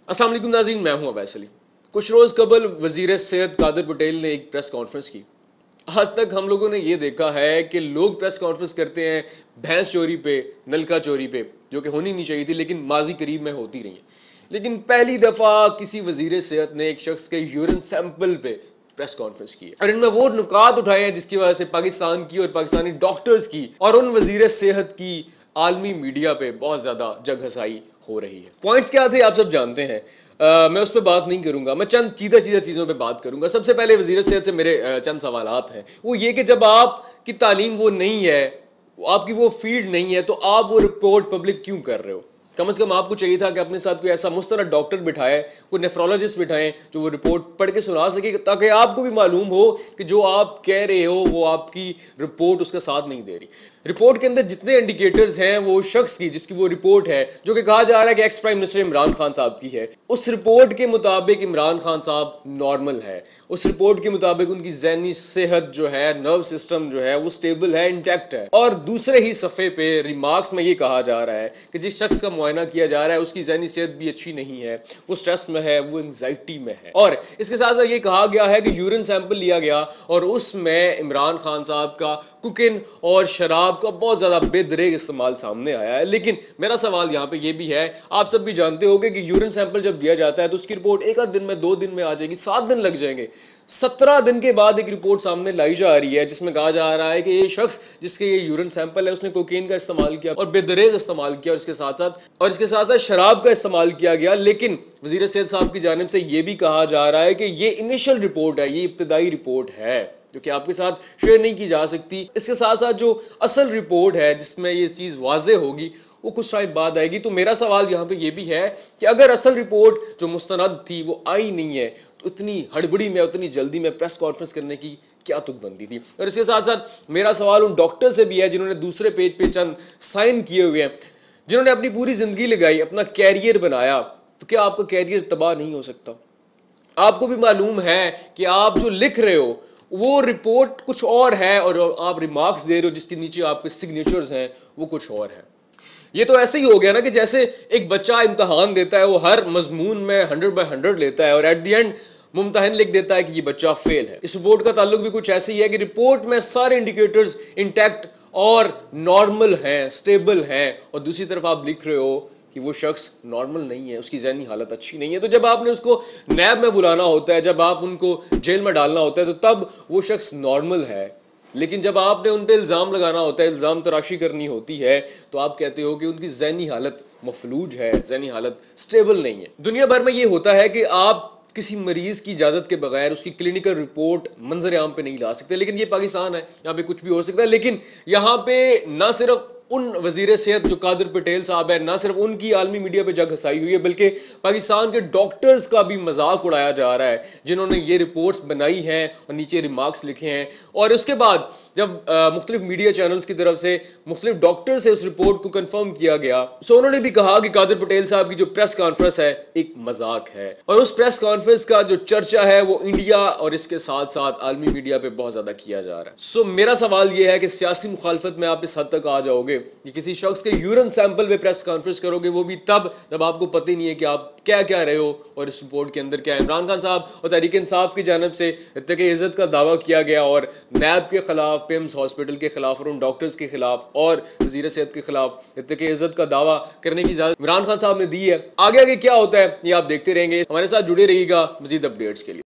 अस्सलाम वालेकुम नाज़रीन, मैं हूं अवैस अली। कुछ रोज़ कबल वज़ीर सेहत कादिर पटेल ने एक प्रेस कॉन्फ्रेंस की। आज तक हम लोगों ने ये देखा है कि लोग प्रेस कॉन्फ्रेंस करते हैं भैंस चोरी पे, नलका चोरी पे, जो कि होनी नहीं चाहिए थी लेकिन माजी करीब में होती रही है। लेकिन पहली दफ़ा किसी वज़ीर सेहत ने एक शख्स के यूरिन सैंपल पे प्रेस कॉन्फ्रेंस की और इनमें वो नुकात उठाए हैं जिसकी वजह से पाकिस्तान की और पाकिस्तानी डॉक्टर्स की और उन वज़ीर सेहत की आलमी मीडिया पे बहुत ज़्यादा जग हसाई हो रही है। पॉइंट्स क्या थे आप सब जानते हैं। मैं उस पर बात नहीं करूंगा, मैं चंद सीधा चीज़ों पे बात करूंगा। सबसे पहले वज़ीर सेहत से मेरे चंद सवालात हैं। वो ये कि जब आपकी तालीम वो नहीं है, आपकी वो फील्ड नहीं है, तो आप वो रिपोर्ट पब्लिक क्यों कर रहे हो? कम से कम आपको चाहिए था कि अपने साथ कोई ऐसा मुस्तनद डॉक्टर बिठाए, कोई नेफ्रोलॉजिस्ट बिठाएं जो वो रिपोर्ट पढ़ के सुना सके, ताकि आपको भी मालूम हो कि जो आप कह रहे हो वो आपकी रिपोर्ट उसका साथ नहीं दे रही। रिपोर्ट के अंदर जितने इंडिकेटर्स हैं वो शख्स की जिसकी वो रिपोर्ट है, जो कि कहा जा रहा है कि ex prime minister Imran Khan साहब की है, उस रिपोर्ट के मुताबिक इमरान खान साहब नॉर्मल है। उस रिपोर्ट के मुताबिक उनकी ज़हनी सेहत जो है, नर्व सिस्टम जो है वो स्टेबल है, इंटैक्ट है। और दूसरे ही सफ़े पे रिमार्क्स में ये कहा जा रहा है कि जिस शख्स का मुआयना किया जा रहा है उसकी ज़हनी सेहत भी अच्छी नहीं है, वो स्ट्रेस में है, वो एंग्जाइटी में है। और इसके साथ साथ ये कहा गया है कि यूरिन सैंपल लिया गया और उसमें इमरान खान साहब का कुकिन और शराब का बहुत ज्यादा बेदरेग इस्तेमाल सामने आया है। लेकिन मेरा सवाल यहाँ पे ये भी है, आप सब भी जानते होंगे कि यूरिन सैंपल जब दिया जाता है तो उसकी रिपोर्ट एक आध दिन में, 2 दिन में आ जाएगी, 7 दिन लग जाएंगे। 17 दिन के बाद एक रिपोर्ट सामने लाई जा रही है जिसमें कहा जा रहा है कि ये शख्स जिसके ये यूरिन सैंपल है उसने कोकीन का इस्तेमाल किया और बेदरेग इस्तेमाल किया और इसके साथ साथ शराब का इस्तेमाल किया गया। लेकिन वज़ीर सेहत साहब की जानिब से ये भी कहा जा रहा है कि ये इनिशियल रिपोर्ट है, ये इब्तदाई रिपोर्ट है जो कि आपके साथ शेयर नहीं की जा सकती। इसके साथ साथ जो असल रिपोर्ट है जिसमें ये चीज़ वाज़े होगी वो कुछ टाइम बाद आएगी। तो मेरा सवाल यहाँ पे ये भी है कि अगर असल रिपोर्ट जो मुस्तनद थी वो आई नहीं है तो इतनी हड़बड़ी में, उतनी जल्दी में प्रेस कॉन्फ्रेंस करने की क्या तुकबंदी थी? और इसके साथ साथ मेरा सवाल उन डॉक्टर से भी है जिन्होंने दूसरे पेज पे चंद साइन किए हुए हैं, जिन्होंने अपनी पूरी जिंदगी लगाई, अपना कैरियर बनाया, तो क्या आपका कैरियर तबाह नहीं हो सकता? आपको भी मालूम है कि आप जो लिख रहे हो वो रिपोर्ट कुछ और है और आप रिमार्क्स दे रहे हो जिसके नीचे आपके सिग्नेचर्स हैं वो कुछ और है। ये तो ऐसे ही हो गया ना कि जैसे एक बच्चा इम्तहान देता है, वो हर मजमून में 100/100 लेता है और एट द एंड मुमतहिन लिख देता है कि ये बच्चा फेल है। इस रिपोर्ट का ताल्लुक भी कुछ ऐसे ही है कि रिपोर्ट में सारे इंडिकेटर्स इंटैक्ट और नॉर्मल हैं, स्टेबल हैं, और दूसरी तरफ आप लिख रहे हो कि वो शख्स नॉर्मल नहीं है, उसकी ज़हनी हालत अच्छी नहीं है। तो जब आपने उसको नैब में बुलाना होता है, जब आप उनको जेल में डालना होता है, तो तब वो शख्स नॉर्मल है। लेकिन जब आपने उन पर इल्ज़ाम लगाना होता है, इल्ज़ाम तराशी करनी होती है, तो आप कहते हो कि उनकी ज़हनी हालत मफलूज है, ज़हनी हालत स्टेबल नहीं है। दुनिया भर में ये होता है कि आप किसी मरीज की इजाज़त के बगैर उसकी क्लिनिकल रिपोर्ट मंजर आम पे नहीं ला सकते। लेकिन ये पाकिस्तान है, यहाँ पे कुछ भी हो सकता है। लेकिन यहाँ पे ना सिर्फ उन वज़ीर सेहत जो कादिर पटेल साहब है, ना सिर्फ उनकी आलमी मीडिया पे जग हसाई हुई है, बल्कि पाकिस्तान के डॉक्टर्स का भी मजाक उड़ाया जा रहा है जिन्होंने ये रिपोर्ट्स बनाई हैं और नीचे रिमार्क्स लिखे हैं। और उसके बाद जब मुख्तलिफ मीडिया चैनल्स की तरफ से मुख्तलिफ डॉक्टर से उस रिपोर्ट को कंफर्म किया गया, सो उन्होंने भी कहा कि कादिर पटेल साहब की जो प्रेस कॉन्फ्रेंस है एक मजाक है। और उस प्रेस कॉन्फ्रेंस का जो चर्चा है वो इंडिया और इसके साथ साथ आलमी मीडिया पे बहुत ज्यादा किया जा रहा है। सो मेरा सवाल ये है कि सियासी मुखालफत में आप इस हद तक आ जाओगे कि किसी शख्स के यूरिन सैंपल पे प्रेस कॉन्फ्रेंस करोगे, वो भी तब जब आपको पता ही नहीं है कि आप क्या क्या रहे हो और इस रिपोर्ट के अंदर क्या है। इमरान खान साहब और तहरीक इंसाफ की जानिब से इत्तेके इज्जत का दावा किया गया और नैब के खिलाफ, पिम्स हॉस्पिटल के खिलाफ और उन डॉक्टर्स के खिलाफ और वज़ीर सेहत के खिलाफ इत्तेके इज्जत का दावा करने की इजाजत इमरान खान साहब ने दी है। आगे आगे क्या होता है ये आप देखते रहेंगे, हमारे साथ जुड़े रहिएगा मजीद अपडेट्स के लिए।